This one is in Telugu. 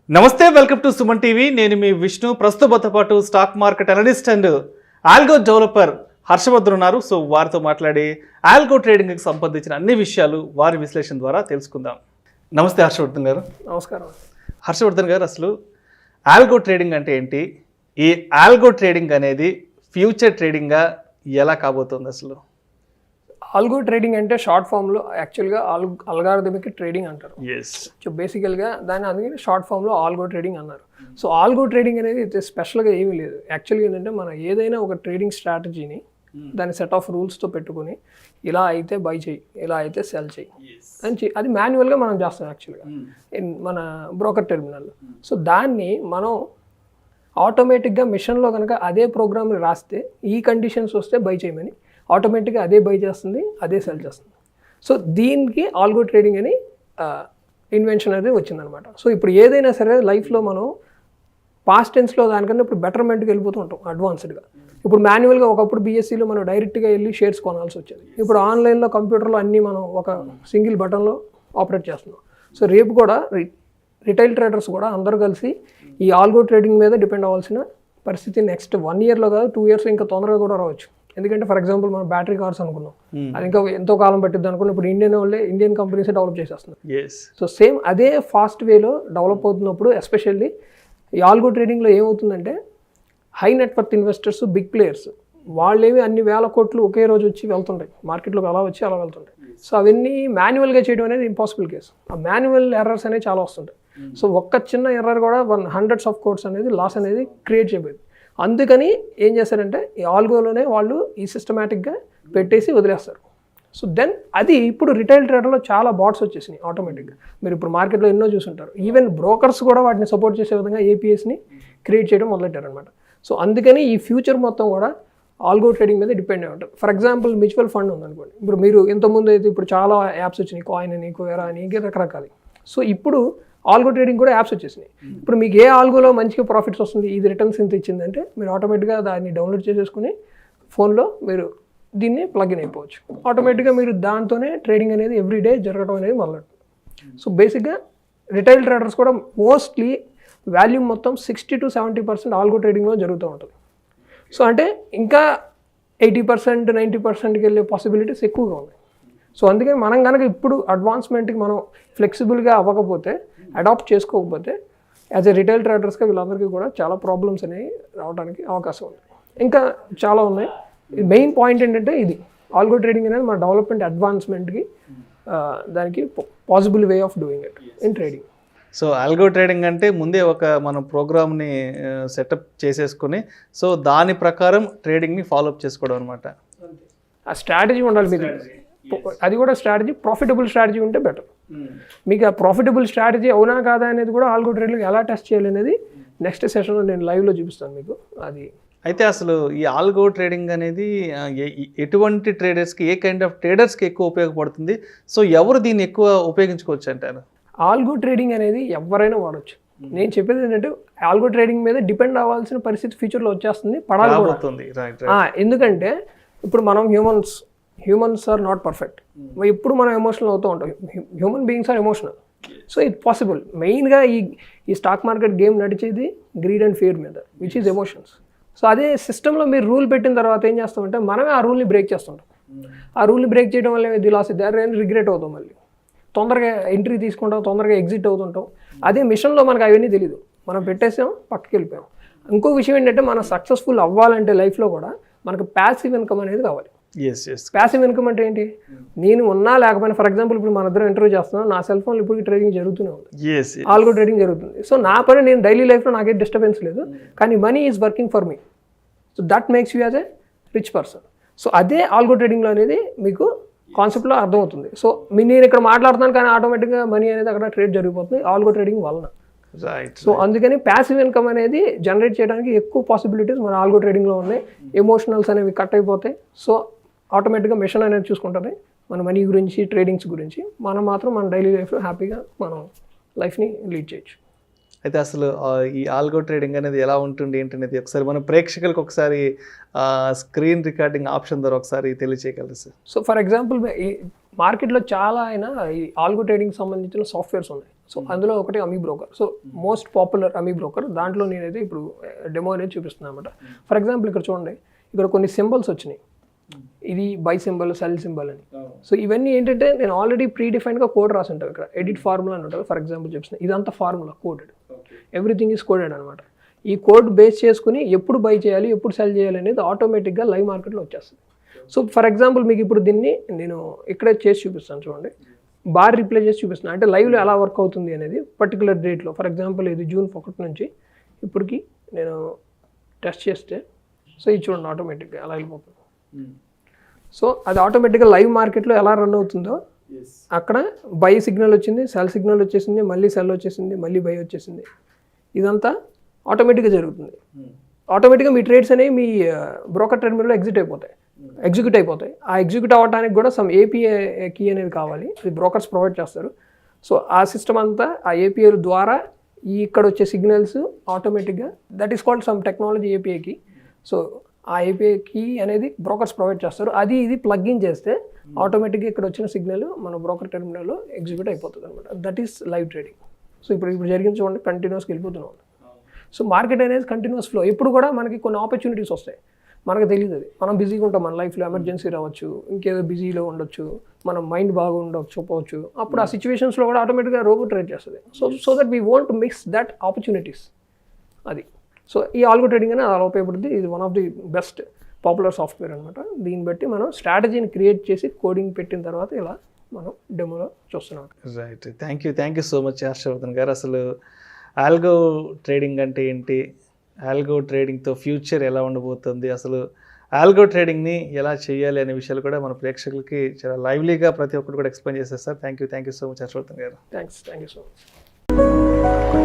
నమస్తే, వెల్కమ్ టు సుమన్ టీవీ. నేను మీ విష్ణు. ప్రస్తుతంతో పాటు stock market analyst and algo developer Harshavardhan ఉన్నారు. సో వారితో మాట్లాడి ఆల్గో ట్రేడింగ్కి సంబంధించిన అన్ని విషయాలు వారి విశ్లేషణ ద్వారా తెలుసుకుందాం. నమస్తే హర్షవర్ధన్ గారు. నమస్కారం. హర్షవర్ధన్ గారు, అసలు ఆల్గో ట్రేడింగ్ అంటే ఏంటి? ఈ ఆల్గో ట్రేడింగ్ అనేది ఫ్యూచర్ ట్రేడింగ్గా ఎలా కాబోతుంది? అసలు ఆల్గో ట్రేడింగ్ అంటే షార్ట్ ఫామ్లో యాక్చువల్గా అల్గారిథమిక్ ట్రేడింగ్ అంటారు. సో బేసికల్గా దాన్ని అందుకని షార్ట్ ఫామ్లో ఆల్గో ట్రేడింగ్ అన్నారు. సో ఆల్గో ట్రేడింగ్ అనేది స్పెషల్గా ఏమీ లేదు. యాక్చువల్గా ఏంటంటే మనం ఏదైనా ఒక ట్రేడింగ్ స్ట్రాటజీని దాని సెట్ ఆఫ్ రూల్స్తో పెట్టుకుని ఇలా అయితే బై చేయి, ఇలా అయితే సెల్ చేయి అని అది మాన్యువల్గా మనం చేస్తాం యాక్చువల్గా మన బ్రోకర్ టెర్మినల్లో. సో దాన్ని మనం ఆటోమేటిక్గా మిషన్లో కనుక అదే ప్రోగ్రామ్ని రాస్తే ఈ కండిషన్స్ వస్తే బై చేయమని ఆటోమేటిక్గా అదే బై చేస్తుంది, అదే సెల్ చేస్తుంది. సో దీనికి ఆల్గో ట్రేడింగ్ అని ఇన్వెన్షన్ అనేది వచ్చిందనమాట. సో ఇప్పుడు ఏదైనా సరే లైఫ్లో మనం పాస్ట్ టెన్స్లో దానికన్నా ఇప్పుడు బెటర్మెంట్కి వెళ్ళిపోతూ ఉంటాం అడ్వాన్స్డ్గా. ఇప్పుడు మాన్యువల్గా ఒకప్పుడు బీఎస్సీలో మనం డైరెక్ట్గా వెళ్ళి షేర్స్ కొనాల్సి వచ్చేది. ఇప్పుడు ఆన్లైన్లో కంప్యూటర్లో అన్నీ మనం ఒక సింగిల్ బటన్లో ఆపరేట్ చేస్తున్నాం. సో రేపు కూడా రిటైల్ ట్రేడర్స్ కూడా అందరూ కలిసి ఈ ఆల్గో ట్రేడింగ్ మీద డిపెండ్ అవ్వాల్సిన పరిస్థితి నెక్స్ట్ 1 yearలో కాదు 2 years ఇంకా తొందరగా కూడా రావచ్చు. ఎందుకంటే ఫర్ ఎగ్జాంపుల్ మనం బ్యాటరీ కార్స్ అనుకున్నాం, అది ఇంకా ఎంతో కాలం పట్టిద్ది అనుకున్నాం. ఇప్పుడు ఇండియన్ కంపెనీస్ డెవలప్ చేసేస్తున్నారు. సో సేమ్ అదే ఫాస్ట్ వేలో డెవలప్ అవుతున్నప్పుడు ఎస్పెషల్లీ ఈ ఆల్గో ట్రేడింగ్లో ఏమవుతుందంటే high net worth investors, big players వాళ్ళేవి అన్ని వేల కోట్లు ఒకే రోజు వచ్చి వెళ్తుంటాయి మార్కెట్లోకి, అలా వచ్చి అలా వెళ్తుంటాయి. సో అవన్నీ మాన్యువల్గా చేయడం అనేది ఇంపాసిబుల్ కేసు. ఆ మాన్యువల్ ఎర్రర్స్ అనేవి చాలా వస్తుంటాయి. సో ఒక్క చిన్న ఎర్రర్ కూడా hundreds of crores అనేది లాస్ అనేది క్రియేట్ చేయబోయింది. అందుకని ఏం చేస్తారంటే ఈ ఆల్గోలోనే వాళ్ళు ఈ సిస్టమేటిక్గా పెట్టేసి వదిలేస్తారు. సో దెన్ అది ఇప్పుడు రిటైల్ ట్రేడర్లో చాలా బాట్స్ వచ్చేసినాయి ఆటోమేటిక్గా. మీరు ఇప్పుడు మార్కెట్లో ఎన్నో చూసుంటారు. ఈవెన్ బ్రోకర్స్ కూడా వాటిని సపోర్ట్ చేసే విధంగా ఏపీఎస్ని క్రియేట్ చేయడం మొదలెట్టారనమాట. సో అందుకని ఈ ఫ్యూచర్ మొత్తం కూడా ఆల్గో ట్రేడింగ్ మీద డిపెండ్ అయి ఉంటారు. ఫర్ ఎగ్జాంపుల్ మ్యూచువల్ ఫండ్ ఉందనుకోండి. ఇప్పుడు మీరు ఇంతకుముందు అయితే ఇప్పుడు చాలా యాప్స్ వచ్చినాయి, కాయిన్ అని, కువేరా అని, ఇంకా రకరకాలు. సో ఇప్పుడు ఆల్గో ట్రేడింగ్ కూడా యాప్స్ వచ్చేసినాయి. ఇప్పుడు మీకు ఏ ఆల్గోలో మంచిగా ప్రాఫిట్స్ వస్తుంది, ఇది రిటర్న్స్ ఇంత ఇచ్చిందంటే మీరు ఆటోమేటిక్గా దాన్ని డౌన్లోడ్ చేసేసుకుని ఫోన్లో మీరు దీన్ని ప్లగ్ ఇన్ అయిపోవచ్చు. ఆటోమేటిక్గా మీరు దాంతోనే ట్రేడింగ్ అనేది ఎవ్రీడే జరగడం అనేది మొదలెట్టు. సో బేసిక్గా రిటైల్ ట్రేడర్స్ కూడా మోస్ట్లీ వాల్యూమ్ మొత్తం 60 to 70% ఆల్గో ట్రేడింగ్లో జరుగుతూ ఉంటుంది. సో అంటే ఇంకా 80% 90%కి వెళ్ళే పాసిబిలిటీస్ ఎక్కువగా ఉన్నాయి. సో అందుకని మనం కనుక ఇప్పుడు అడ్వాన్స్మెంట్కి మనం ఫ్లెక్సిబుల్గా అవ్వకపోతే, అడాప్ట్ చేసుకోకపోతే యాజ్ ఎ రిటైల్ ట్రేడర్స్గా వీళ్ళందరికీ కూడా చాలా ప్రాబ్లమ్స్ అనేవి రావడానికి అవకాశం ఉంది. ఇంకా చాలా ఉన్నాయి. మెయిన్ పాయింట్ ఏంటంటే ఇది ఆల్గో ట్రేడింగ్ అనేది మన డెవలప్మెంట్ అడ్వాన్స్మెంట్కి దానికి possible way of doing it in trading. So algo trading అంటే ముందే ఒక మనం ప్రోగ్రామ్ని సెటప్ చేసేసుకుని సో దాని ప్రకారం ట్రేడింగ్ని ఫాలోఅప్ చేసుకోవడం అనమాట. ఆ స్ట్రాటజీ ఉండాలి మీకు. అది కూడా స్ట్రాటజీ, ప్రాఫిటబుల్ స్ట్రాటజీ ఉంటే బెటర్. మీకు ఆ ప్రాఫిటబుల్ స్ట్రాటజీ అవునా కాదా అనేది కూడా ఆల్గో ట్రేడింగ్ ఎలా టెస్ట్ చేయాలి అనేది నెక్స్ట్ సెషన్లో నేను లైవ్లో చూపిస్తాను మీకు. అది అయితే అసలు ఈ ఆల్గో ట్రేడింగ్ అనేది ఎటువంటి ట్రేడర్స్కి, ఏ కైండ్ ఆఫ్ ట్రేడర్స్కి ఎక్కువ ఉపయోగపడుతుంది? సో ఎవరు దీన్ని ఎక్కువ ఉపయోగించుకోవచ్చు అంటారు? ఆల్గో ట్రేడింగ్ అనేది ఎవరైనా వాడచ్చు. నేను చెప్పేది ఏంటంటే ఆల్గో ట్రేడింగ్ మీద డిపెండ్ అవ్వాల్సిన పరిస్థితి ఫ్యూచర్లో వచ్చేస్తుంది, పడాలి కూడా. ఎందుకంటే ఇప్పుడు మనం హ్యూమన్స్ ఆర్ నాట్ పర్ఫెక్ట్. ఎప్పుడు మనం ఎమోషనల్ అవుతూ ఉంటాం. Human beings are emotional. So it possible. మెయిన్గా ఈ స్టాక్ మార్కెట్ గేమ్ నడిచేది గ్రీడ్ అండ్ ఫియర్ మీద, విచ్ ఈజ్ ఎమోషన్స్. సో అదే సిస్టంలో మీరు రూల్ పెట్టిన తర్వాత ఏం చేస్తామంటే మనమే ఆ రూల్ని బ్రేక్ చేస్తుంటాం. ఆ రూల్ని బ్రేక్ చేయడం వల్ల ఇది లాస్ అయితే రిగ్రెట్ అవుతాం, మళ్ళీ తొందరగా ఎంట్రీ తీసుకుంటాం, తొందరగా ఎగ్జిట్ అవుతుంటాం. అదే మిషన్లో మనకు అవన్నీ తెలియదు, మనం పెట్టేసాం, పక్కకి వెళ్ళిపోయాం. ఇంకో విషయం ఏంటంటే మనం సక్సెస్ఫుల్ అవ్వాలంటే లైఫ్లో కూడా మనకు ప్యాసివ్ ఇన్కమ్ అనేది కావాలి. ప్యాసివ్ ఇన్కమ్ అంటే ఏంటి? నేను ఉన్నా లేకపోయినా, ఫర్ ఎగ్జాంపుల్ ఇప్పుడు మన ఇద్దరం ఇంటర్వ్యూ చేస్తున్నాం, నా సెల్ ఫోన్లో ఇప్పుడు ట్రేడింగ్ జరుగుతూనే ఉంది, ఆల్గో ట్రేడింగ్ జరుగుతుంది. సో నా పని నేను డైలీ లైఫ్లో నాకే డిస్టర్బెన్స్ లేదు, కానీ money is working for me. So that makes you as a rich person. So అదే ఆల్గో ట్రేడింగ్లో అనేది మీకు కాన్సెప్ట్లో అర్థమవుతుంది. సో నేను ఇక్కడ మాట్లాడుతున్నాను కానీ ఆటోమేటిక్గా మనీ అనేది అక్కడ ట్రేడ్ జరిగిపోతుంది ఆల్గో ట్రేడింగ్ వలన. సో అందుకని ప్యాసివ్ ఇన్కమ్ అనేది జనరేట్ చేయడానికి ఎక్కువ పాసిబిలిటీస్ మన ఆల్గో ట్రేడింగ్లో ఉన్నాయి. ఎమోషనల్స్ అనేవి కట్ అయిపోతాయి. సో ఆటోమేటిక్గా మిషన్ అనేది చూసుకుంటుంది మన మనీ గురించి, ట్రేడింగ్స్ గురించి. మనం మాత్రం మన డైలీ లైఫ్లో హ్యాపీగా మనం లైఫ్ని లీడ్ చేయొచ్చు. అయితే అసలు ఈ ఆల్గో ట్రేడింగ్ అనేది ఎలా ఉంటుంది ఏంటనేది ఒకసారి మన ప్రేక్షకులకు ఒకసారి స్క్రీన్ రికార్డింగ్ ఆప్షన్ ద్వారా ఒకసారి తెలియచేయగలరు సార్? సో ఫర్ ఎగ్జాంపుల్ మార్కెట్లో చాలా అయినా ఈ ఆల్గో ట్రేడింగ్ సంబంధించిన సాఫ్ట్వేర్స్ ఉన్నాయి. సో అందులో ఒకటి అమీ బ్రోకర్. సో మోస్ట్ పాపులర్ అమీ బ్రోకర్. దాంట్లో నేనైతే ఇప్పుడు డెమో అనేది చూపిస్తున్నాను అనమాట. ఫర్ ఎగ్జాంపుల్ ఇక్కడ చూడండి, ఇక్కడ కొన్ని సింబల్స్ వచ్చినాయి. ఇది బై సింబల్, సెల్ సింబల్ అని. సో ఇవన్నీ ఏంటంటే నేను ఆల్రెడీ ప్రీ డిఫైన్గా కోడ్ రాసి ఉంటాను. ఇక్కడ ఎడిట్ ఫార్ములా అని ఉంటుంది. ఫర్ ఎగ్జాంపుల్ చెప్తున్నాను, ఇదంతా formula coded, everything is coded అనమాట. ఈ కోడ్ బేస్ చేసుకుని ఎప్పుడు బై చేయాలి, ఎప్పుడు సెల్ చేయాలి అనేది ఆటోమేటిక్గా లైవ్ మార్కెట్లో వచ్చేస్తుంది. సో ఫర్ ఎగ్జాంపుల్ మీకు ఇప్పుడు దీన్ని నేను ఇక్కడే చేసి చూపిస్తాను చూడండి. బార్ రిప్లై చేసి చూపిస్తున్నాను, అంటే లైవ్లో ఎలా వర్క్ అవుతుంది అనేది పర్టికులర్ డేట్లో. ఫర్ ఎగ్జాంపుల్ ఇది జూన్ 1 నుంచి ఇప్పటికి నేను టెస్ట్ చేస్తే, సో ఇది చూడండి ఆటోమేటిక్గా ఎలా వెళ్ళిపోతుంది. సో అది ఆటోమేటిక్గా లైవ్ మార్కెట్లో ఎలా రన్ అవుతుందో అక్కడ బై సిగ్నల్ వచ్చింది, సెల్ సిగ్నల్ వచ్చేసింది, మళ్ళీ సెల్ వచ్చేసింది, మళ్ళీ బై వచ్చేసింది. ఇదంతా ఆటోమేటిక్గా జరుగుతుంది. ఆటోమేటిక్గా మీ ట్రేడ్స్ అనేవి మీ బ్రోకర్ టెర్మినల్లో ఎగ్జిక్యూట్ అయిపోతాయి. ఆ ఎగ్జిక్యూట్ అవ్వడానికి కూడా సమ్ ఏపీఐ కీ అనేది కావాలి, అది బ్రోకర్స్ ప్రొవైడ్ చేస్తారు. సో ఆ సిస్టమ్ అంతా ఆ ఏపీఐ ద్వారా ఈ ఇక్కడ వచ్చే సిగ్నల్స్ ఆటోమేటిక్గా, that is called some technology API key. So ఆ ఏపీఐ కీ అనేది బ్రోకర్స్ ప్రొవైడ్ చేస్తారు. అది ఇది ప్లగ్ ఇన్ చేస్తే ఆటోమేటిక్గా ఇక్కడ వచ్చిన సిగ్నల్ మన బ్రోకర్ టెర్మినల్లో ఎగ్జిక్యూట్ అయిపోతుంది అనమాట. That is live trading. So ఇప్పుడు జరిగింది చూడండి, కంటిన్యూస్గా వెళ్ళిపోతున్నాం. సో మార్కెట్ అనేది కంటిన్యూస్ ఫ్లో. ఎప్పుడు కూడా మనకి కొన్ని ఆపర్చునిటీస్ వస్తాయి, మనకు తెలియదు. అది మనం బిజీగా ఉంటాం, మన లైఫ్లో ఎమర్జెన్సీ రావచ్చు, ఇంకేదో బిజీలో ఉండొచ్చు, మన మైండ్ బాగా ఉండకపోవచ్చు. అప్పుడు ఆ సిచ్యువేషన్స్లో కూడా ఆటోమేటిక్గా రోబో ట్రేడ్ చేస్తుంది. So that we want mix that opportunities. అది సో ఈ ఆల్గో ట్రేడింగ్ అనేది అలా ఉపయోగపడుతుంది. ఇది one of the best popular software అనమాట. దీన్ని బట్టి మనం స్ట్రాటజీని క్రియేట్ చేసి కోడింగ్ పెట్టిన తర్వాత ఇలా మనం డెమోలో చూస్తున్నాం. Right, thank you so much Harshavardhan గారు. అసలు ఆల్గో ట్రేడింగ్ అంటే ఏంటి, ఆల్గో ట్రేడింగ్తో ఫ్యూచర్ ఎలా ఉండబోతుంది, అసలు ఆల్గో ట్రేడింగ్ని ఎలా చేయాలి అనే విషయాలు కూడా మన ప్రేక్షకులకి చాలా లైవ్లీగా ప్రతి ఒక్కరు కూడా ఎక్స్ప్లెయిన్ చేసేస్తారు. Thank you so much Harshavardhan గారు. Thanks so much.